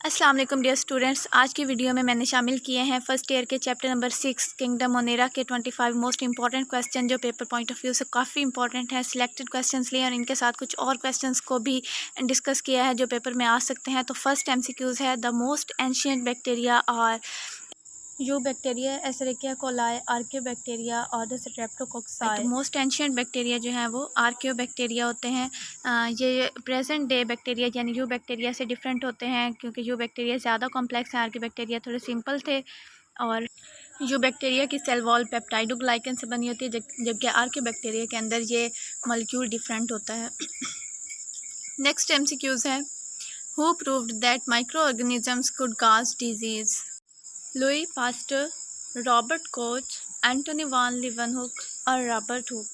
अस्सलाम वालेकुम dear students. आज की वीडियो में मैंने शामिल किए हैं फर्स्ट ईयर के चैप्टर नंबर 6 किंगडम मोनेरा के 25 मोस्ट इंपॉर्टेंट क्वेश्चन जो पेपर पॉइंट ऑफ व्यू से काफ़ी इंपॉर्टेंट है। सिलेक्टेड क्वेश्चंस लिए और इनके साथ कुछ और क्वेश्चंस को भी डिस्कस किया है जो पेपर में आ सकते हैं। तो फर्स्ट एमसीक्यूज़ है द मोस्ट एंशियंट बैक्टीरिया और यू बैक्टीरिया, एसरिकिया कोलाई, आर्कियोबैक्टीरिया और द स्ट्रेप्टोकोक्साई। तो मोस्ट एंशियंट बैक्टीरिया जो है वो आर्कियोबैक्टीरिया होते हैं। ये प्रेजेंट डे बैक्टीरिया यानी यू बैक्टीरिया से डिफरेंट होते हैं क्योंकि यू बैक्टीरिया ज़्यादा कॉम्प्लेक्स है, आर्कियोबैक्टीरिया थोड़े सिंपल थे। और यू बैक्टीरिया की सेल वॉल पेप्टाइडोग्लाइकन से बनी होती है जबकि आर्कियोबैक्टीरिया के अंदर ये मॉलिक्यूल डिफरेंट होता है। नेक्स्ट एमसीक्यूज़ है who proved that micro organisms could cause disease. Louis Pasteur, Robert Koch, Antonie van Leeuwenhoek और Robert Hooke.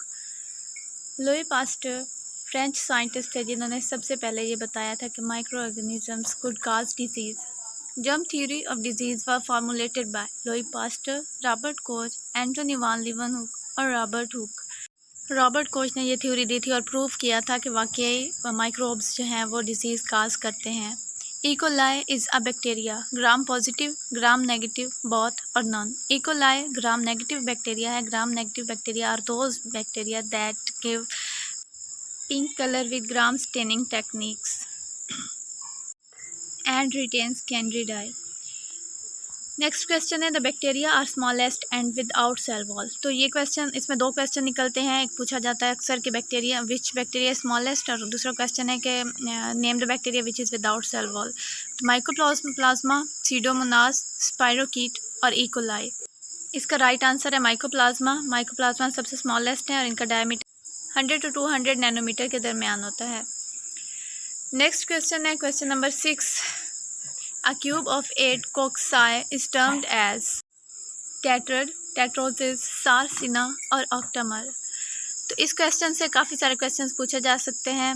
Louis Pasteur French scientist थे जिन्होंने सबसे पहले ये बताया था कि micro organisms could cause disease. Germ theory of disease were formulated by Louis Pasteur, Robert Koch, Antonie van Leeuwenhoek और रॉबर्ट हुक। रॉबर्ट कोच ने ये थ्योरी दी थी और प्रूव किया था कि वाकई माइक्रोब्स जो हैं वो डिजीज़ काज करते हैं। E. coli is a bacteria, gram positive, gram negative, both or none. E. coli gram negative bacteria है. Gram negative bacteria are those bacteria that give pink color with gram staining techniques and retains candida. Next question है the bacteria are smallest and without cell wall. तो ये question, इसमें दो question निकलते हैं। एक पूछा जाता है अक्सर कि बैक्टीरिया विच बैक्टीरिया स्मॉलेस्ट, और दूसरा क्वेश्चन है कि name the bacteria which is without cell wall. तो माइकोप्लाज्मा, सीडोमोनास, स्पाइरोकीट और ई कोलाई। इसका राइट आंसर है माइकोप्लाज्मा। माइकोप्लाज्मा सबसे स्मॉलेस्ट है और इनका डायमीटर 100 to 200 नैनोमीटर के दरमियान होता है। नेक्स्ट क्वेश्चन है question number 6। A cube of 8 cocci is termed as tetrad, tetrosis, sarcina और octamer। तो इस क्वेश्चन से काफ़ी सारे क्वेश्चंस पूछे जा सकते हैं,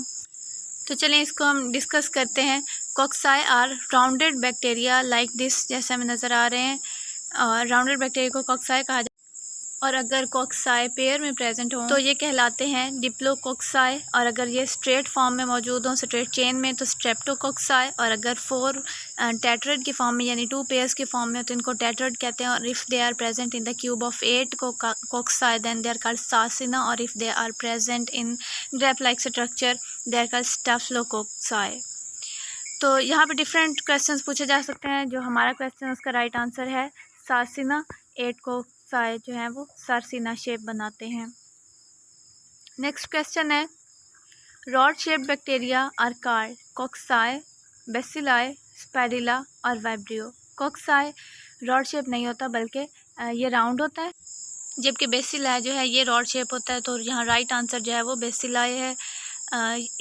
तो चलें इसको हम डिस्कस करते हैं। Cocci are rounded bacteria like this, जैसे हमें नज़र आ रहे हैं, और राउंडेड बैक्टीरिया को कॉक्साई कहा जाता है। और अगर कॉक्साई पेयर में प्रेजेंट हो तो ये कहलाते हैं डिप्लोकोक्साई, और अगर ये स्ट्रेट फॉर्म में मौजूद हो, स्ट्रेट चेन में, तो स्ट्रेप्टोकोक्साई। और अगर 4 टेट्राड की फॉर्म में यानी 2 पेयर्स की फॉर्म में हो तो इनको टेट्राड कहते हैं। और if they are present in the cube of 8 cocci then they are called sarcina, और if they are present in grape like structure they are called staphylococci. तो यहाँ पे डिफरेंट क्वेश्चंस पूछे जा सकते हैं। जो हमारा क्वेश्चन उसका राइट आंसर है सार्सिना। 8 कोक्साई जो है वो सार्सिना शेप बनाते हैं। नेक्स्ट क्वेश्चन है rod shape bacteria are called cocci, bacilli, spirilla और वाइब्रियो। कॉक्साई रॉड शेप नहीं होता बल्कि ये राउंड होता है, जबकि बेसिलाई जो है ये रॉड शेप होता है। तो यहाँ राइट आंसर जो है वो बेसिलाई है।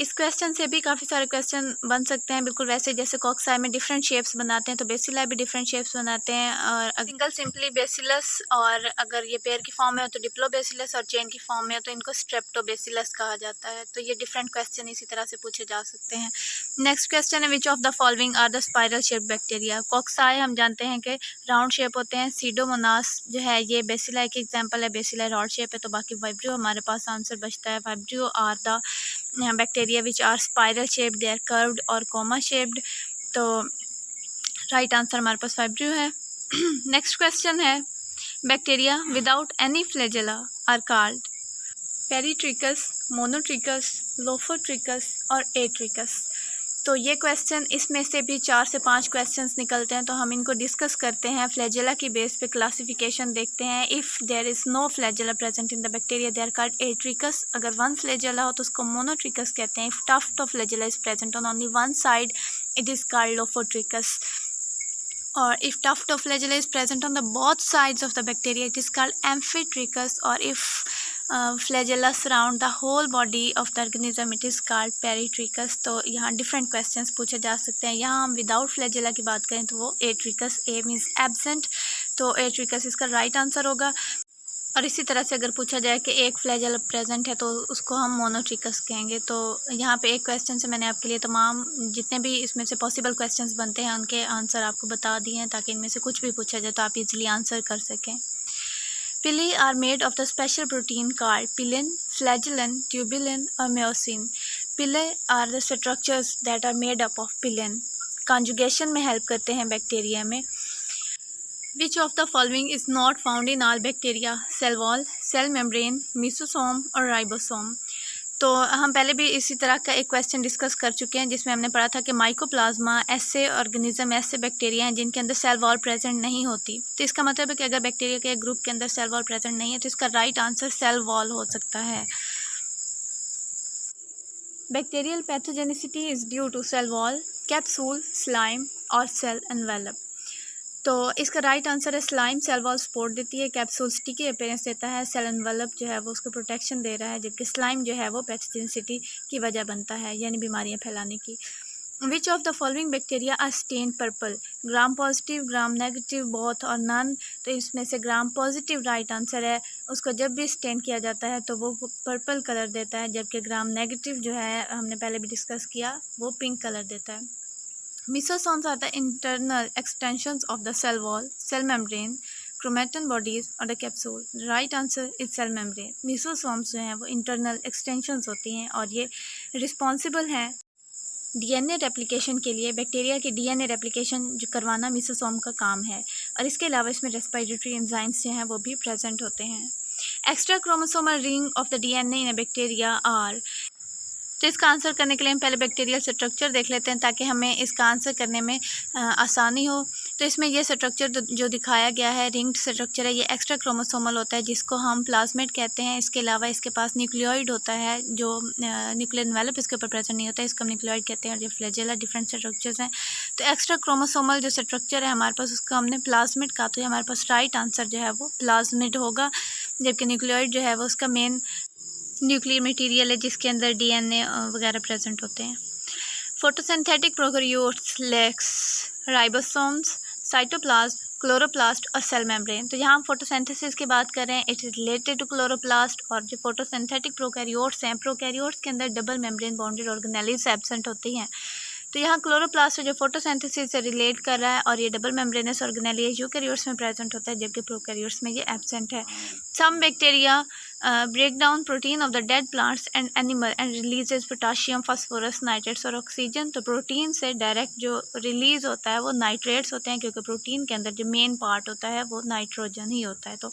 इस क्वेश्चन से भी काफ़ी सारे क्वेश्चन बन सकते हैं, बिल्कुल वैसे जैसे कॉक्साई में डिफरेंट शेप्स बनाते हैं तो बेसिलाई भी डिफरेंट शेप्स बनाते हैं। और सिंगल सिंपली बेसिलस, और अगर ये पेयर की फॉर्म में हो तो डिप्लोबेसिलस, और चेन की फॉर्म में हो तो इनको स्ट्रेप्टोबेसिलस कहा जाता है। तो ये डिफरेंट क्वेश्चन इसी तरह से पूछे जा सकते हैं। नेक्स्ट क्वेश्चन है which of the following are the spiral shape bacteria. Cocci हम जानते हैं कि राउंड शेप होते हैं। सीडोमोनास जो है ये बेसिलाई की एग्जाम्पल है, बेसिलाई रॉड शेप है। तो बाकी वाइब्रियो हमारे पास आंसर बचता है। Vibrio are the bacteria which are spiral shaped, they are curved और कोमा शेप्ड। तो राइट आंसर हमारे पास वाइब्रियो है। नेक्स्ट क्वेश्चन है bacteria without any flagella are called peritrichous, monotrichous, lophotrichous और एट्रिकस। तो ये क्वेश्चन, इसमें से भी 4 से 5 क्वेश्चंस निकलते हैं, तो हम इनको डिस्कस करते हैं। फ्लैजेला की बेस पे क्लासिफिकेशन देखते हैं। If there is no flagella present in the bacteria they are called atrichous. अगर 1 फ्लैजेला हो तो उसको मोनोट्रिकस कहते हैं। If tuft of flagella is present on only 1 side it is called lophotrichous. और if tuft of flagella is present on the both sides of the bacteria it is called amphitrechus, or if flagella surround the whole body of the organism it is called peritrechus। तो यहाँ different questions पूछे जा सकते हैं। यहाँ हम without flagella की बात करें तो वो एट्रिकस, ए मीन्स एब्सेंट, तो एट्रिकस इसका राइट आंसर होगा। और इसी तरह से अगर पूछा जाए कि एक फ्लैजेला प्रेजेंट है तो उसको हम मोनोट्रिकस कहेंगे। तो यहाँ पे एक क्वेश्चन से मैंने आपके लिए तमाम जितने भी इसमें से पॉसिबल क्वेश्चंस बनते हैं उनके आंसर आपको बता दिए हैं, ताकि इनमें से कुछ भी पूछा जाए तो आप इजीली आंसर कर सकें। Pili are made of the special protein called pilin, flagellin, tubulin और myosin. Pili are the structures that are made up of pilin. Conjugation में हेल्प करते हैं बैक्टीरिया में। Which of the following is not found in all bacteria? Cell wall, cell membrane, mesosome और ribosome. तो हम पहले भी इसी तरह का एक क्वेश्चन डिस्कस कर चुके हैं जिसमें हमने पढ़ा था कि माइकोप्लाज्मा ऐसे ऑर्गेनिज्म, ऐसे बैक्टीरिया हैं जिनके अंदर सेल वॉल प्रेजेंट नहीं होती। तो इसका मतलब है कि अगर बैक्टीरिया के एक ग्रुप के अंदर सेल वॉल प्रेजेंट नहीं है तो इसका राइट आंसर सेल वॉल हो सकता है। Bacterial pathogenicity is due to cell wall, capsule, slime और सेल एनवेलप। तो इसका राइट आंसर है स्लाइम सेल वॉल सपोर्ट देती है, कैप्सूल स्टिकी अपीयरेंस देता है, सेल एनवेलप जो है वो उसको प्रोटेक्शन दे रहा है, जबकि स्लाइम जो है वो पैथोजेनिसिटी की वजह बनता है, यानी बीमारियां फैलाने की। Which of the following bacteria are stain purple? Gram positive, gram negative, both और नन। तो इसमें से ग्राम पॉजिटिव राइट आंसर है। उसको जब भी स्टेन किया जाता है तो वो पर्पल कलर देता है, जबकि ग्राम नेगेटिव जो है हमने पहले भी डिस्कस किया वो पिंक कलर देता है। Mesosomes are the internal extensions of the cell wall, cell membrane, chromatin bodies और the capsule. The right answer is cell membrane. Mesosomes जो हैं वो internal extensions होती हैं और ये responsible हैं डीएनए रेप्लिकेशन के लिए। बैक्टीरिया के डीएनए रेप्लिकेशन जो करवाना मेसोसोम का काम है, और इसके अलावा इसमें रेस्पिरेटरी एंजाइम्स जो हैं वो भी प्रेजेंट होते हैं। Extra chromosomal ring of the DNA in a bacteria are. तो इसका आंसर करने के लिए हम पहले बैक्टीरियल स्ट्रक्चर देख लेते हैं ताकि हमें इसका आंसर करने में आसानी हो। तो इसमें ये स्ट्रक्चर जो दिखाया गया है, रिंग्ड स्ट्रक्चर है, ये एक्स्ट्रा क्रोमोसोमल होता है जिसको हम प्लाज्मिड कहते हैं। इसके अलावा इसके पास न्यूक्लियोइड होता है जो न्यूक्लियर एनवेलप इसके ऊपर प्रेजेंट नहीं होता है, इसको हम न्यूक्लियोइड कहते हैं। और ये फ्लैजेला डिफरेंट स्ट्रक्चर्स हैं। तो एक्स्ट्रा क्रोमोसोमल जो स्ट्रक्चर है हमारे पास, उसको हमने प्लाज्मिड कहा, तो हमारे पास राइट आंसर जो है वो प्लाज्मिड होगा, जबकि न्यूक्लियोइड जो है वो उसका मेन न्यूक्लियर मटेरियल है जिसके अंदर डीएनए वगैरह प्रेजेंट होते हैं। Photosynthetic prokaryotes lacks ribosomes, cytoplasm, chloroplast और सेल मेम्ब्रेन। तो यहाँ हम फोटोसिंथेसिस की बात कर रहे हैं, it is related to chloroplast. और जो फोटोसिंथेटिक प्रोकैरियोट्स हैं, प्रोकैरियोट्स के अंदर double membrane bounded organelles absent होती हैं। तो यहाँ क्लोरोप्लास्ट जो फोटोसिंथेसिस से रिलेट कर रहा है और ये डबल मेम्ब्रेनस ऑर्गेनेल यूकैरियोट्स में प्रेजेंट होता है, जबकि प्रोकैरियोट्स में ये एब्सेंट है। Some bacteria break down protein of the dead plants and animal and releases potassium, phosphorus, nitrates और ऑक्सीजन। तो प्रोटीन से डायरेक्ट जो रिलीज होता है वो नाइट्रेट्स होते हैं, क्योंकि प्रोटीन के अंदर जो मेन पार्ट होता है वो नाइट्रोजन ही होता है। तो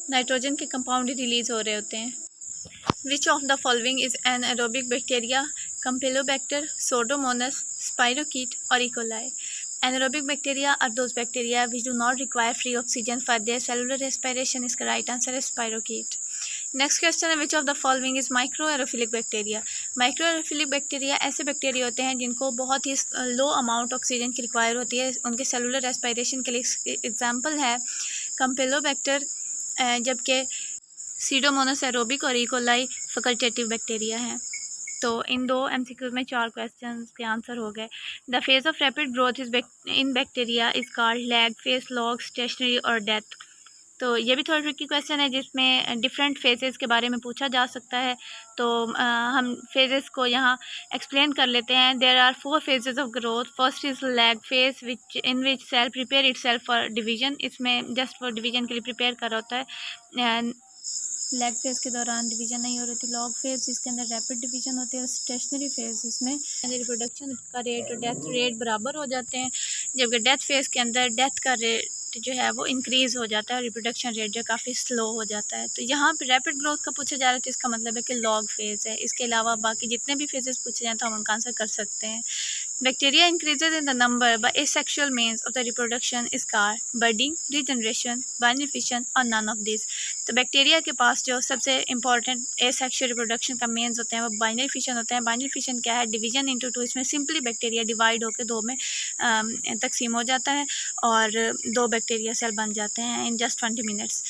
नाइट्रोजन के कंपाउंड ही रिलीज हो रहे होते हैं। Which of the following is anaerobic bacteria? Campylobacter, Pseudomonas, Spirochete or E. coli? Anaerobic bacteria are those bacteria which do not require free oxygen for their cellular respiration. इसका right answer है Spirochete. Next question है which of the following is micro aerophilic bacteria? Micro aerophilic bacteria ऐसे bacteria होते हैं जिनको बहुत ही लो amount oxygen की require होती है उनके सेलुलर रेस्पिरेशन के लिए। एग्जांपल है कैम्पिलोबैक्टर, जबकि सीडोमोनास एरोबिक और ई कोलाई फैकल्टेटिव बैक्टीरिया हैं। तो इन दो एमसीक्यूज में 4 क्वेश्चंस के आंसर हो गए। The phase of rapid growth is in bacteria is called lag phase, log, stationary और डेथ। तो ये भी थोड़ा ट्रिकी क्वेश्चन है जिसमें डिफरेंट फेजेस के बारे में पूछा जा सकता है। तो हम फेजेस को यहाँ एक्सप्लेन कर लेते हैं। There are 4 phases of growth. First is lag phase which in which cell prepare itself for division. इसमें जस्ट फॉर डिवीजन के लिए प्रिपेयर कर होता है। लैग फेज के दौरान डिवीजन नहीं हो रही थी। लॉग फेज जिसके अंदर रैपिड डिवीजन होती है। स्टेशनरी फेज इसमें रिप्रोडक्शन का रेट और डेथ रेट बराबर हो जाते हैं, जबकि डेथ फेज के अंदर डेथ का रेट जो है वो इंक्रीज़ हो जाता है और रिप्रोडक्शन रेट जो काफ़ी स्लो हो जाता है। तो यहाँ पे रैपिड ग्रोथ का पूछा जा रहा है तो इसका मतलब है कि लॉग फेज़ है। इसके अलावा बाकी जितने भी फेजेस पूछे जाएँ तो हम उनका आंसर कर सकते हैं। Bacteria increases in the number by asexual means of the reproduction is called budding, regeneration, binary fission और नन ऑफ दिस। तो बैक्टीरिया के पास जो सबसे इंपॉर्टेंट एसेक्सुअल रिप्रोडक्शन का मीन्स होते हैं वो बाइनरी फिशन होते हैं। बाइनरी फिशन क्या है? Division into 2। इसमें सिंपली बैक्टीरिया डिवाइड होकर 2 में तकसीम हो जाता है और 2 बैक्टीरिया सेल बन जाते हैं in just 20 minutes.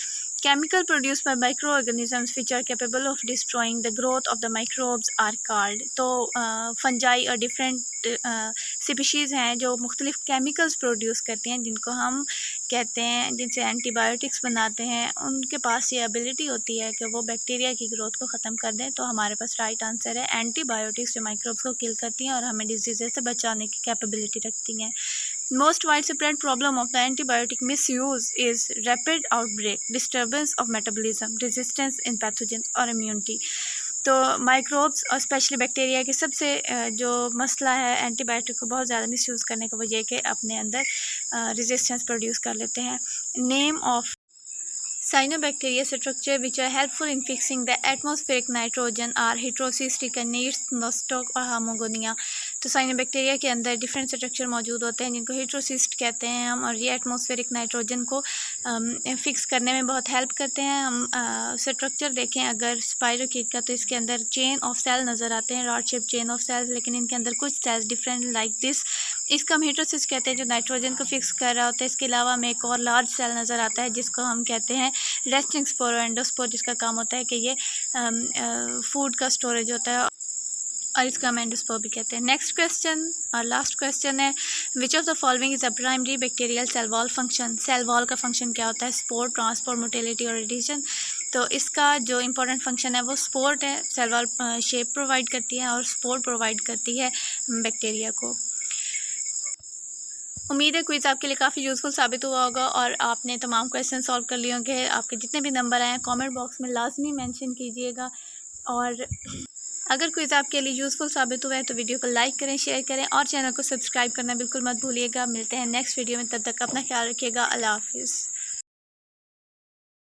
Chemical produced by microorganisms which are capable of destroying the growth of the microbes are called। तो फंजाई और डिफरेंट स्पीशीज़ हैं जो मुख्तलिफ केमिकल्स प्रोड्यूस करती हैं जिनको हम कहते हैं, जिनसे एंटीबायोटिक्स बनाते हैं। उनके पास ये एबिलिटी होती है कि वो बैक्टीरिया की ग्रोथ को ख़त्म कर दें। तो हमारे पास राइट आंसर है एंटीबायोटिक्स, जो माइक्रोब्स को किल करती हैं और हमें डिजीज़ से बचाने की कैपेबिलिटी रखती हैं। Most widespread problem of the antibiotic misuse is rapid outbreak, disturbance of metabolism, resistance in pathogens or immunity। तो माइक्रोब्स और स्पेशली बैक्टीरिया के सबसे जो मसला है एंटीबायोटिक को बहुत ज़्यादा मिसयूज़ करने का, वो ये कि अपने अंदर रेजिस्टेंस प्रोड्यूस कर लेते हैं। Name of cyanobacteria structure which are helpful in fixing the atmospheric nitrogen are heterocystic and needs nostoc और हार्मोगोनिया। तो साइनोबैक्टीरिया के अंदर डिफरेंट स्ट्रक्चर मौजूद होते हैं जिनको हेट्रोसिस्ट कहते हैं हम, और ये एटमॉस्फेरिक नाइट्रोजन को फिक्स करने में बहुत हेल्प करते हैं। हम स्ट्रक्चर देखें अगर स्पाइरोकीट का, तो इसके अंदर चेन ऑफ सेल नज़र आते हैं, rod shape chain of cells, लेकिन इनके अंदर कुछ सेल्स डिफरेंट लाइक दिस। इसका हम हेट्रोसिस्ट कहते हैं जो नाइट्रोजन को फिक्स कर रहा होता है। इसके अलावा हमें एक और लार्ज सेल नज़र आता है जिसको हम कहते हैं रेस्टिंग स्पोर एंडोस्पोर, जिसका काम होता है कि ये फूड का स्टोरेज होता है, और इसका हम एंडोस्पोर भी कहते हैं। नेक्स्ट क्वेश्चन और लास्ट क्वेश्चन है, which of the following is a primary bacterial cell wall function. Cell wall का फंक्शन क्या होता है? स्पोर, ट्रांसपोर्ट, मोटिलिटी और एडिशन। तो इसका जो इंपॉर्टेंट फंक्शन है वो स्पोर्ट है। सेल वॉल शेप प्रोवाइड करती है और स्पोर्ट प्रोवाइड करती है बैक्टीरिया को। उम्मीद है क्विज़ आपके लिए काफ़ी यूज़फुल साबित हुआ होगा और आपने तमाम क्वेश्चन सॉल्व कर लिए होंगे। आपके जितने भी नंबर आए हैं कमेंट बॉक्स में लाजमी मेंशन कीजिएगा, और अगर क्विज़ आपके लिए यूज़फुल साबित हुआ है तो वीडियो को लाइक करें, शेयर करें और चैनल को सब्सक्राइब करना बिल्कुल मत भूलिएगा। मिलते हैं नेक्स्ट वीडियो में, तब तक अपना ख्याल रखिएगा। अल्लाह हाफिज़।